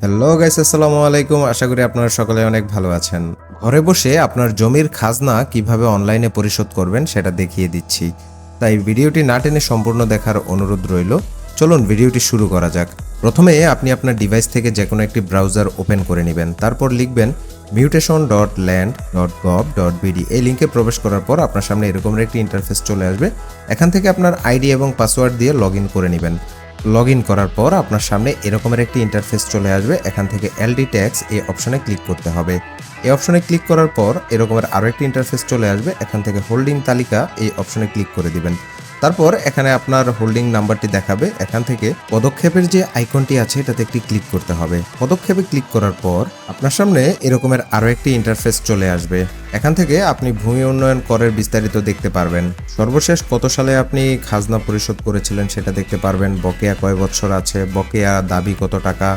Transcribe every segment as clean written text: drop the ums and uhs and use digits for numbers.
Hello guys, আসসালামু আলাইকুম। আশা করি আপনারা সকলে অনেক ভালো আছেন। ঘরে বসে আপনার জমির খাজনা কিভাবে অনলাইনে পরিশোধ করবেন সেটা দেখিয়ে দিচ্ছি। তাই ভিডিওটি না টেনে সম্পূর্ণ দেখার অনুরোধ রইল। চলুন ভিডিওটি শুরু করা যাক। প্রথমে আপনি আপনার ডিভাইস থেকে যে কোনো একটি ব্রাউজার ওপেন করে নেবেন। তারপর লিখবেন mutation.land.gov.bd। এই লিঙ্কে প্রবেশ করার পর আপনার সামনে এরকমের একটি ইন্টারফেস চলে আসবে। এখান থেকে আপনার আইডি এবং পাসওয়ার্ড দিয়ে লগ ইন করে নেবেন। লগ ইন করার পর আপনার সামনে এরকমের একটি ইন্টারফেস চলে আসবে। এখান থেকে এলডি ট্যাক্স এই অপশনে ক্লিক করতে হবে। এই অপশনে ক্লিক করার পর এরকমের আরও একটি ইন্টারফেস চলে আসবে। এখান থেকে হোল্ডিং তালিকা এই অপশনে ক্লিক করে দিবেন। তারপর এখানে আপনার হোল্ডিং নাম্বারটি দেখাবে। এখান থেকে পদক্ষেপের যে আইকনটি আছে এটাতে একটি ক্লিক করতে হবে। পদক্ষেপে ক্লিক করার পর আপনার সামনে এরকমের আরও একটি ইন্টারফেস চলে আসবে। এখান থেকে আপনি ভূমি উন্নয়ন করের বিস্তারিত দেখতে পারবেন। সর্বশেষ কত সালে আপনি খাজনা পরিশোধ করেছিলেন সেটা দেখতে পারবেন। বকেয়া কয় বছর আছে, বকেয়া দাবি কত টাকা,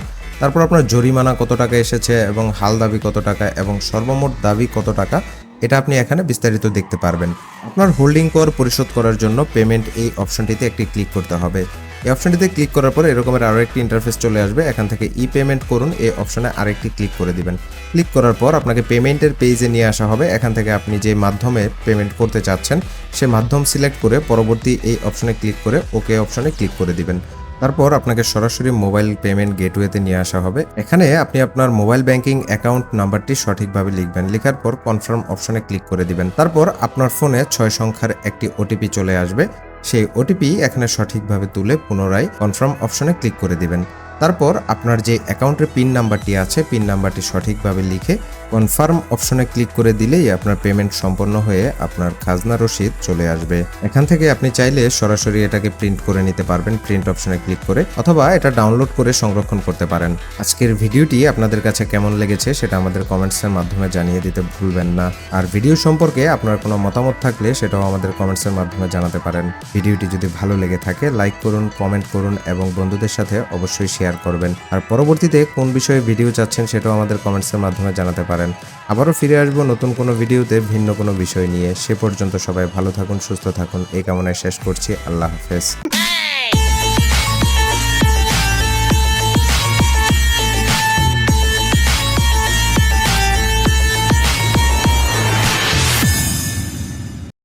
তারপর আপনার জরিমানা কত টাকা এসেছে এবং হাল দাবি কত টাকা এবং সর্বমোট দাবি কত টাকা, এটা আপনি এখানে বিস্তারিত দেখতে পারবেন। আপনার হোল্ডিং কর পরিশোধ করার জন্য পেমেন্ট এই অপশনটিতে একটি ক্লিক করতে হবে। এই অপশনটিতে ক্লিক করার পর এরকমের আরও একটি ইন্টারফেস চলে আসবে। এখান থেকে ই পেমেন্ট করুন এই অপশনে আরেকটি ক্লিক করে দিবেন। ক্লিক করার পর আপনাকে পেমেন্টের পেজে নিয়ে আসা হবে। এখান থেকে আপনি যে মাধ্যমে পেমেন্ট করতে চাচ্ছেন সে মাধ্যম সিলেক্ট করে পরবর্তী এই অপশনে ক্লিক করে ওকে অপশনে ক্লিক করে দিবেন। তারপর আপনাকে সরাসরি মোবাইল পেমেন্ট গেটওয়েতে নিয়ে আসা হবে। এখানে আপনি আপনার মোবাইল ব্যাংকিং অ্যাকাউন্ট নাম্বারটি সঠিকভাবে লিখবেন। লেখার পর কনফার্ম অপশনে ক্লিক করে দিবেন। তারপর আপনার ফোনে 6 সংখ্যার একটি ওটিপি চলে আসবে। সেই ওটিপি এখানে সঠিকভাবে তুলে পুনরায় কনফার্ম অপশনে ক্লিক করে দিবেন। তারপর আপনার যে অ্যাকাউন্টের পিন নাম্বারটি আছে পিন নাম্বারটি সঠিকভাবে লিখে কনফার্ম অপশনে ক্লিক করে দিলেই আপনার পেমেন্ট সম্পন্ন হয়ে আপনার খাজনা রসিদ চলে আসবে। এখান থেকে আপনি চাইলে সরাসরি এটাকে প্রিন্ট করে নিতে পারবেন প্রিন্ট অপশনে ক্লিক করে, অথবা এটা ডাউনলোড করে সংরক্ষণ করতে পারেন। আজকের ভিডিওটি আপনাদের কাছে কেমন লেগেছে সেটা আমাদের কমেন্টসের মাধ্যমে জানিয়ে দিতে ভুলবেন না। আর ভিডিও সম্পর্কে আপনার কোনো মতামত থাকলে সেটাও আমাদের কমেন্টসের মাধ্যমে জানাতে পারেন। ভিডিওটি যদি ভালো লেগে থাকে লাইক করুন, কমেন্ট করুন এবং বন্ধুদের সাথে অবশ্যই শেয়ার করবেন। আর পরবর্তীতে কোন বিষয়ে ভিডিও চাচ্ছেন সেটাও আমাদের কমেন্টসের মাধ্যমে জানাতে পারেন। আবারও ফিরে আসবো নতুন কোনো ভিডিওতে ভিন্ন কোনো বিষয় নিয়ে। সে পর্যন্ত সবাই ভালো থাকুন, সুস্থ থাকুন এই কামনায় শেষ করছি। আল্লাহ হাফেজ।